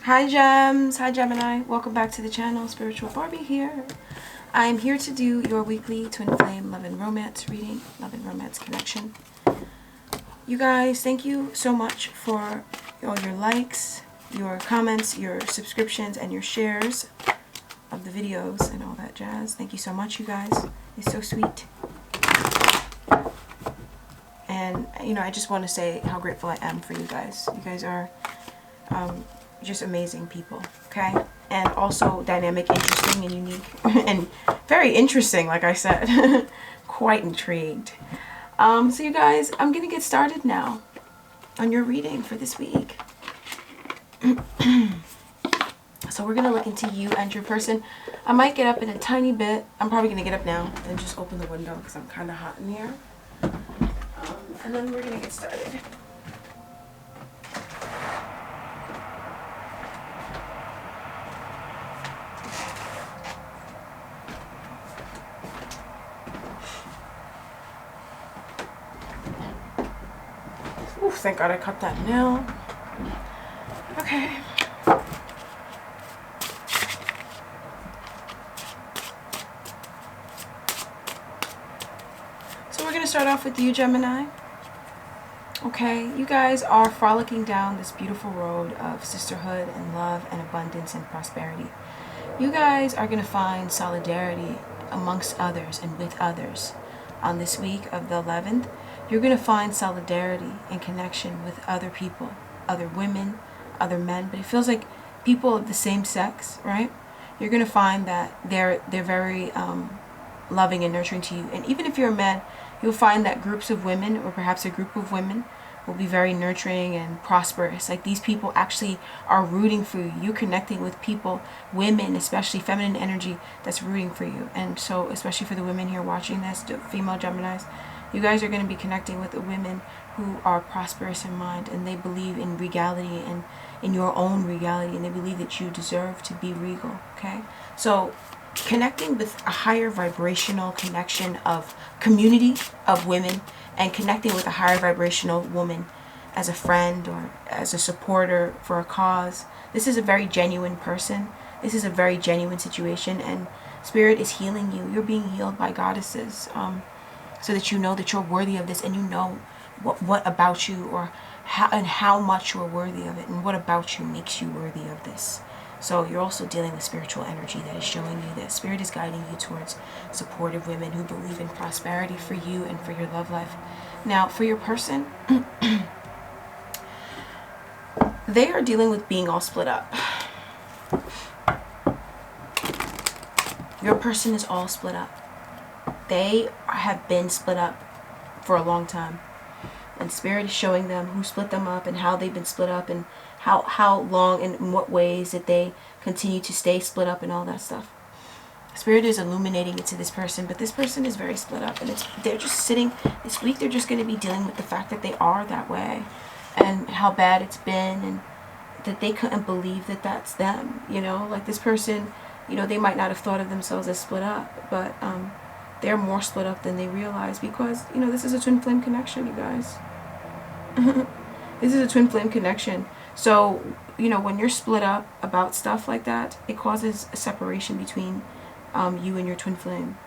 Hi Gems, hi Gemini, welcome back to the channel. Spiritual Barbie here. I'm here to do your weekly twin flame love and romance reading, love and romance connection. You guys, thank you so much for all your likes, your comments, your subscriptions, and your shares of the videos and all that jazz. Thank you so much, you guys. It's so sweet. And, I just want to say how grateful I am for you guys. You guys are just amazing people, okay? And also dynamic, interesting, and unique. And very interesting, like I said. Quite intrigued. So you guys, I'm going to get started now on your reading for this week. So we're going to look into you and your person. I might get up in a tiny bit. I'm probably going to get up now and just open the window because I'm kind of hot in here. And then we're going to get started. Ooh, thank God I cut that nail. Okay. So we're going to start off with you, Gemini. Okay, you guys are frolicking down this beautiful road of sisterhood and love and abundance and prosperity. You guys are going to find solidarity amongst others and with others on this week of the 11th. You're going to find solidarity and connection with other people, other women, other men, but it feels like people of the same sex, right? You're going to find that they're very loving and nurturing to you. And even if you're a man, you'll find that groups of women, or perhaps a group of women, will be very nurturing and prosperous. Like these people actually are rooting for you. You're connecting with people, women, especially feminine energy, that's rooting for you. And so, especially for the women here watching this, the female Geminis, you guys are going to be connecting with the women who are prosperous in mind, and they believe in regality and in your own regality, and they believe that you deserve to be regal, okay? So connecting with a higher vibrational connection of community of women, and connecting with a higher vibrational woman as a friend or as a supporter for a cause. This is a very genuine person. This is a very genuine situation, and Spirit is healing you. You're being healed by goddesses, so that you know that you're worthy of this, and you know what about you, or how much you're worthy of it, and what about you makes you worthy of this. So you're also dealing with spiritual energy that is showing you that Spirit is guiding you towards supportive women who believe in prosperity for you and for your love life. Now, for your person, they are dealing with being all split up. Your person is all split up. They have been split up for a long time. And Spirit is showing them who split them up and how they've been split up, and how long and in what ways that they continue to stay split up and all that stuff. Spirit is illuminating it to this person, but this person is very split up, and they're just sitting this week. They're just going to be dealing with the fact that they are that way, and how bad it's been, and that they couldn't believe that that's them. Like this person, they might not have thought of themselves as split up, but they're more split up than they realize, because this is a twin flame connection, you guys. This is a twin flame connection. So, when you're split up about stuff like that, it causes a separation between you and your twin flame.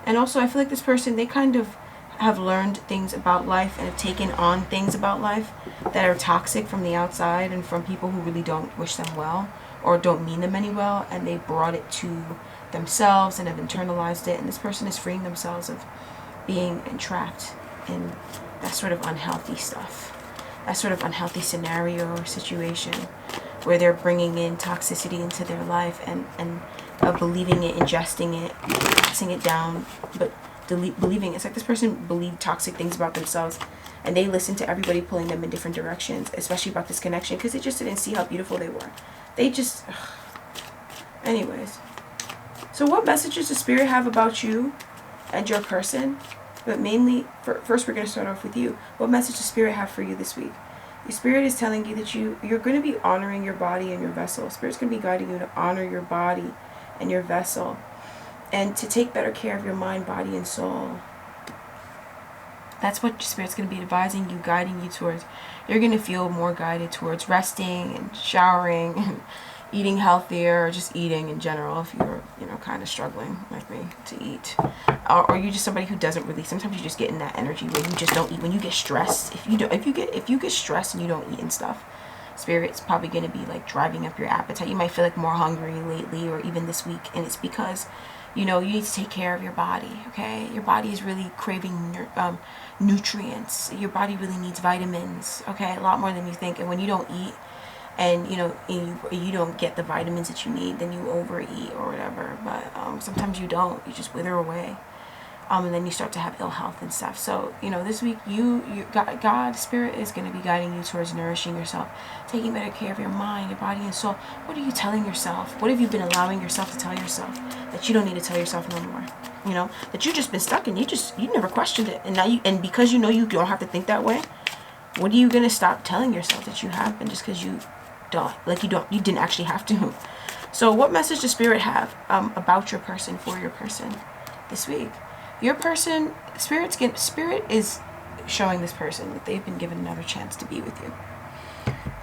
And also, I feel like this person, they kind of have learned things about life and have taken on things about life that are toxic from the outside and from people who really don't wish them well or don't mean them any well, and they brought it to themselves and have internalized it. And this person is freeing themselves of being entrapped in that sort of unhealthy stuff. That sort of unhealthy scenario or situation where they're bringing in toxicity into their life and believing it, ingesting it, passing it down, but believing it. It's like this person believed toxic things about themselves, and they listened to everybody pulling them in different directions, especially about this connection, because they just didn't see how beautiful they were. They just... Anyways. So what messages does Spirit have about you and your person? But mainly, first we're going to start off with you. What message does Spirit have for you this week? Your Spirit is telling you that you're going to be honoring your body and your vessel. Spirit's going to be guiding you to honor your body and your vessel, and to take better care of your mind, body, and soul. That's what Spirit's going to be advising you, guiding you towards. You're going to feel more guided towards resting and showering and eating healthier, or just eating in general if you're, you know, kind of struggling like me to eat. Or you're just somebody who doesn't really, sometimes you just get in that energy where you just don't eat. When you get stressed, if you get stressed and you don't eat and stuff, Spirit's probably going to be like driving up your appetite. You might feel like more hungry lately or even this week, and it's because, you know, you need to take care of your body, okay? Your body is really craving nutrients. Your body really needs vitamins, okay? A lot more than you think. And when you don't eat, and you know, you don't get the vitamins that you need, then you overeat or whatever. But sometimes you don't. You just wither away. And then you start to have ill health and stuff. So, you know, this week, God, Spirit is going to be guiding you towards nourishing yourself, taking better care of your mind, your body, and soul. What are you telling yourself? What have you been allowing yourself to tell yourself that you don't need to tell yourself no more? You know, that you just been stuck and you never questioned it. And now and because you know you don't have to think that way, what are you going to stop telling yourself that you have been, just because you didn't actually have to? So what message does Spirit have about your person, for your person this week? Your person, Spirit is showing this person that they've been given another chance to be with you.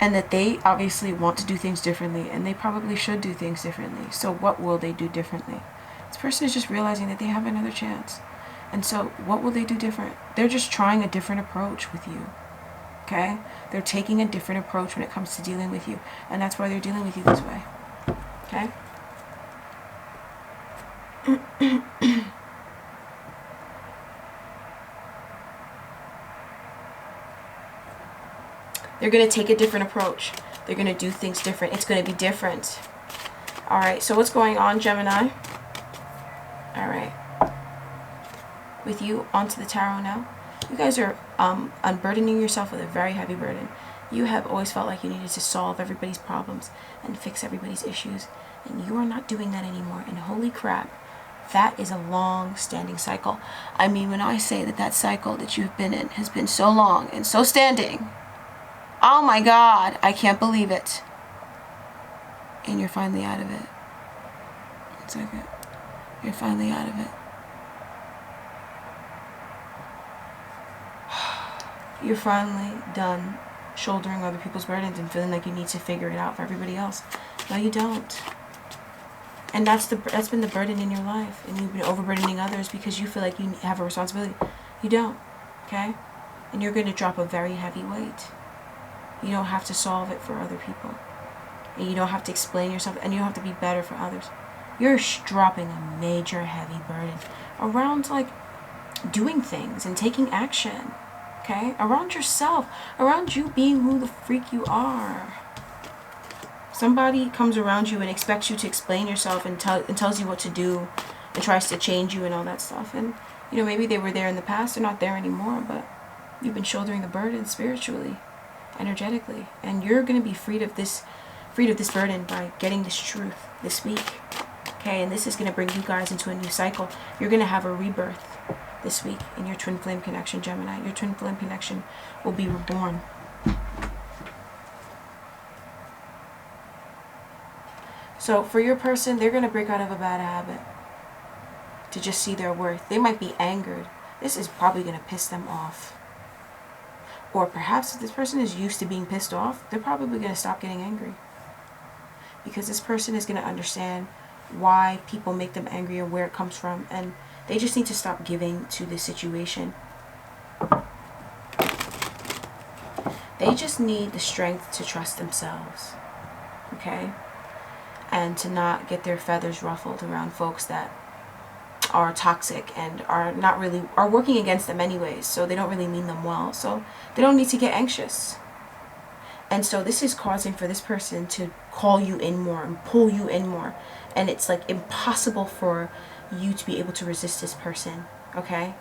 And that they obviously want to do things differently, and they probably should do things differently. So what will they do differently? This person is just realizing that they have another chance. And so what will they do different? They're just trying a different approach with you. Okay? They're taking a different approach when it comes to dealing with you. And that's why they're dealing with you this way. Okay? They're going to take a different approach. They're going to do things different. It's going to be different. All right. So what's going on, Gemini? All right. With you, onto the tarot now. You guys are unburdening yourself with a very heavy burden. You have always felt like you needed to solve everybody's problems and fix everybody's issues. And you are not doing that anymore. And holy crap, that is a long-standing cycle. I mean, when I say that cycle that you've been in has been so long and so standing, oh my God, I can't believe it. And you're finally out of it. 1 second. You're finally out of it. You're finally done shouldering other people's burdens and feeling like you need to figure it out for everybody else. No, you don't. And that's been the burden in your life. And you've been overburdening others because you feel like you have a responsibility. You don't. Okay? And you're going to drop a very heavy weight. You don't have to solve it for other people. And you don't have to explain yourself. And you don't have to be better for others. You're dropping a major heavy burden around, like, doing things and taking action. Okay? Around yourself. Around you being who the freak you are. Somebody comes around you and expects you to explain yourself and tells you what to do and tries to change you and all that stuff. And, you know, maybe they were there in the past. They're not there anymore. But you've been shouldering the burden spiritually, energetically, and you're going to be freed of this burden by getting this truth this week. Okay, and this is going to bring you guys into a new cycle. You're going to have a rebirth this week in your twin flame connection, Gemini. Your twin flame connection will be reborn. So for your person, they're going to break out of a bad habit to just see their worth. They might be angered. This is probably going to piss them off. Or perhaps if this person is used to being pissed off, they're probably going to stop getting angry. Because this person is going to understand why people make them angry and where it comes from. And they just need to stop giving to the situation. They just need the strength to trust themselves. Okay? And to not get their feathers ruffled around folks that are toxic and are working against them anyways, so they don't really mean them well, so they don't need to get anxious. And so this is causing for this person to call you in more and pull you in more, and it's like impossible for you to be able to resist this person. Okay?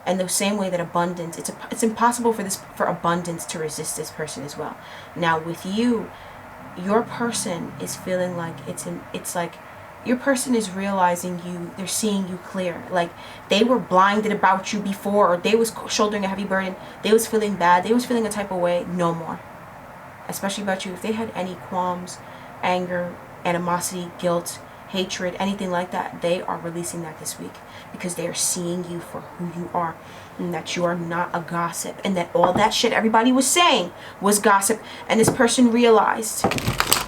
And the same way that abundance, it's impossible for abundance to resist this person as well. Now with you, your person is feeling like it's like your person is realizing you, they're seeing you clear. Like they were blinded about you before, or they was shouldering a heavy burden, they was feeling bad, they was feeling a type of way. No more. Especially about you. If they had any qualms, anger, animosity, guilt, hatred, anything like that, they are releasing that this week, because they are seeing you for who you are, and that you are not a gossip, and that all that shit everybody was saying was gossip. And this person realized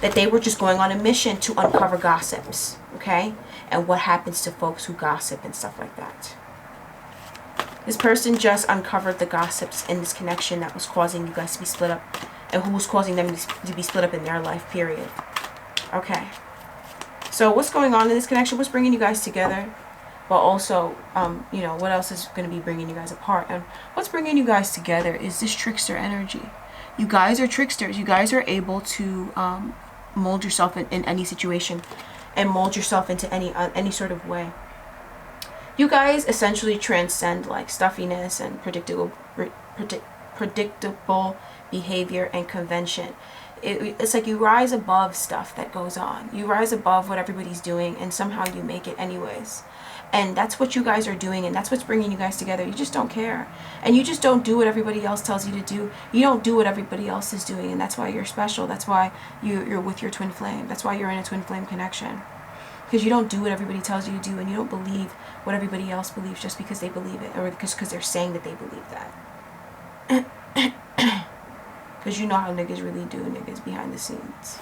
that they were just going on a mission to uncover gossips, okay? And what happens to folks who gossip and stuff like that. This person just uncovered the gossips in this connection that was causing you guys to be split up, and who was causing them to be split up in their life, period. Okay. So what's going on in this connection? What's bringing you guys together? But also, you know, what else is going to be bringing you guys apart? And what's bringing you guys together is this trickster energy. You guys are tricksters. You guys are able to mold yourself in any situation, and mold yourself into any sort of way. You guys essentially transcend like stuffiness and predictable behavior and convention. It's like you rise above stuff that goes on. You rise above what everybody's doing, and somehow you make it anyways. And that's what you guys are doing, and that's what's bringing you guys together. You just don't care, and you just don't do what everybody else tells you to do. You don't do what everybody else is doing, and that's why you're special. That's why you're with your twin flame. That's why you're in a twin flame connection, because you don't do what everybody tells you to do, and you don't believe what everybody else believes just because they believe it, or because they're saying that they believe that. Because you know how niggas really do, niggas behind the scenes.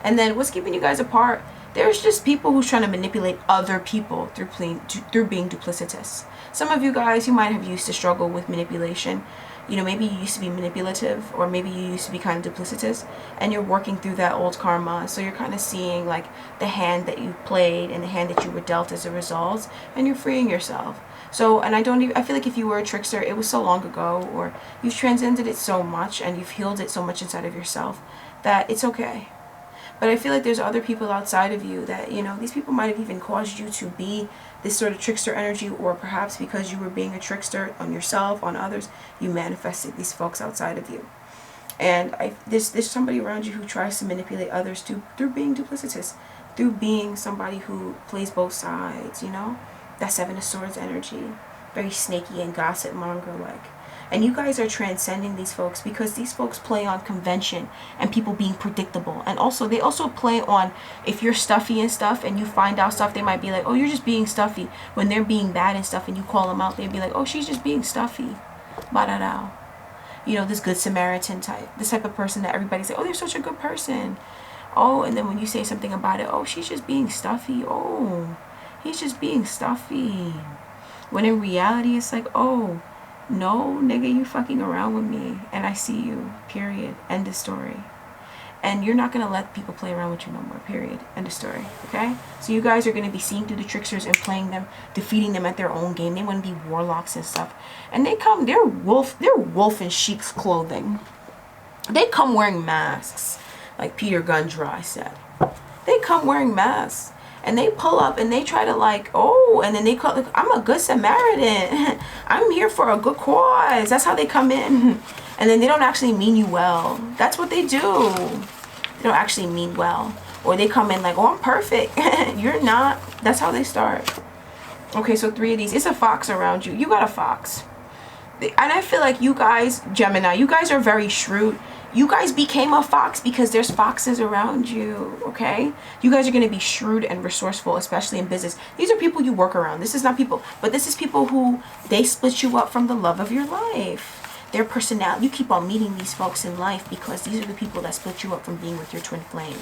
And then what's keeping you guys apart? There's just people who's trying to manipulate other people through being duplicitous. Some of you guys, you might have used to struggle with manipulation. You know, maybe you used to be manipulative, or maybe you used to be kind of duplicitous, and you're working through that old karma. So you're kind of seeing like the hand that you played and the hand that you were dealt as a result, and you're freeing yourself. So, and I feel like if you were a trickster, it was so long ago, or you've transcended it so much and you've healed it so much inside of yourself that it's okay. But I feel like there's other people outside of you that, you know, these people might have even caused you to be this sort of trickster energy, or perhaps because you were being a trickster on yourself, on others, you manifested these folks outside of you. And there's somebody around you who tries to manipulate others through being duplicitous, through being somebody who plays both sides, you know? That Seven of Swords energy, very snaky and gossip monger like. And you guys are transcending these folks, because these folks play on convention and people being predictable. And also, they also play on, if you're stuffy and stuff and you find out stuff, they might be like, oh, you're just being stuffy. When they're being bad and stuff and you call them out, they'd be like, oh, she's just being stuffy. Ba-da-da. You know, this good Samaritan type. This type of person that everybody's like, oh, they're such a good person. Oh, and then when you say something about it, oh, she's just being stuffy. Oh, he's just being stuffy. When in reality, it's like, oh, no, nigga, you fucking around with me, and I see you, period, end of story. And you're not going to let people play around with you no more, period, end of story, okay? So you guys are going to be seeing through the tricksters and playing them, defeating them at their own game. They want to be warlocks and stuff. And they're wolf in sheep's clothing. They come wearing masks, like Peter Gundry said. They come wearing masks. And they pull up and they try to like, oh, and then they call, like, I'm a good Samaritan. I'm here for a good cause. That's how they come in. And then they don't actually mean you well. That's what they do. They don't actually mean well. Or they come in like, oh, I'm perfect. You're not. That's how they start. Okay, so 3 of these. It's a fox around you. You got a fox. And I feel like you guys, Gemini, you guys are very shrewd. You guys became a fox because there's foxes around you, okay? You guys are going to be shrewd and resourceful, especially in business. These are people you work around. This is not people, but this is people who, they split you up from the love of your life. Their personality, you keep on meeting these folks in life because these are the people that split you up from being with your twin flame.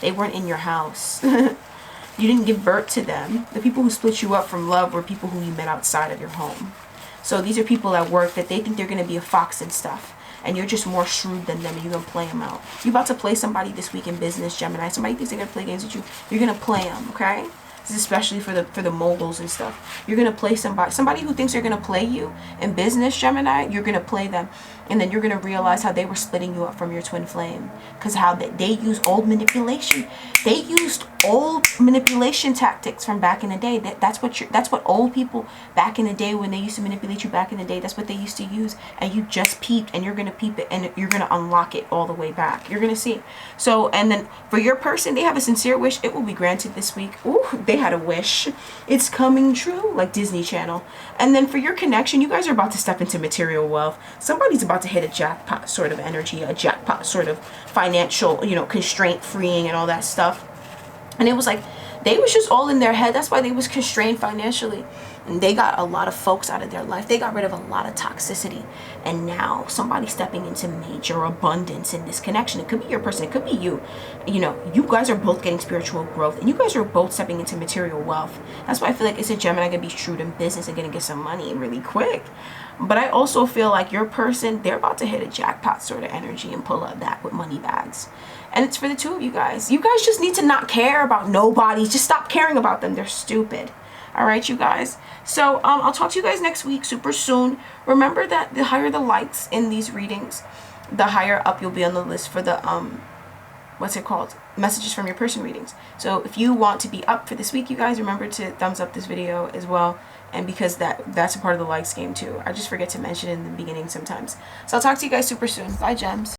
They weren't in your house. You didn't give birth to them. The people who split you up from love were people who you met outside of your home. So these are people at work that they think they're going to be a fox and stuff. And you're just more shrewd than them, and you're going to play them out. You're about to play somebody this week in business, Gemini. Somebody thinks they're going to play games with you. You're going to play them, okay? This is especially for the moguls and stuff. You're going to play somebody who thinks they're going to play you in business, Gemini. You're going to play them. And then you're going to realize how they were splitting you up from your twin flame. Because how they use old manipulation. They used old manipulation tactics from back in the day. That's what old people back in the day, when they used to manipulate you back in the day, that's what they used to use. And you just peeped, and you're going to peep it, and you're going to unlock it all the way back. You're going to see. So, and then for your person, they have a sincere wish. It will be granted this week. Ooh, they had a wish. It's coming true, like Disney Channel. And then for your connection, you guys are about to step into material wealth. Somebody's about to hit a jackpot sort of energy, a jackpot sort of financial, you know, constraint freeing and all that stuff. And it was like they was just all in their head. That's why they was constrained financially. And they got a lot of folks out of their life. They got rid of a lot of toxicity. And now somebody's stepping into major abundance in this connection. It could be your person. It could be you. You know, you guys are both getting spiritual growth. And you guys are both stepping into material wealth. That's why I feel like it's a Gemini going to be shrewd in business and going to get some money really quick. But I also feel like your person, they're about to hit a jackpot sort of energy and pull up that with money bags. And it's for the two of you guys. You guys just need to not care about nobody. Just stop caring about them. They're stupid. All right, you guys. So I'll talk to you guys next week super soon. Remember that the higher the likes in these readings, the higher up you'll be on the list for the what's it called, messages from your person readings. So if you want to be up for this week, you guys, remember to thumbs up this video as well. And because that's a part of the likes game too. I just forget to mention it in the beginning sometimes. So I'll talk to you guys super soon. Bye, gems.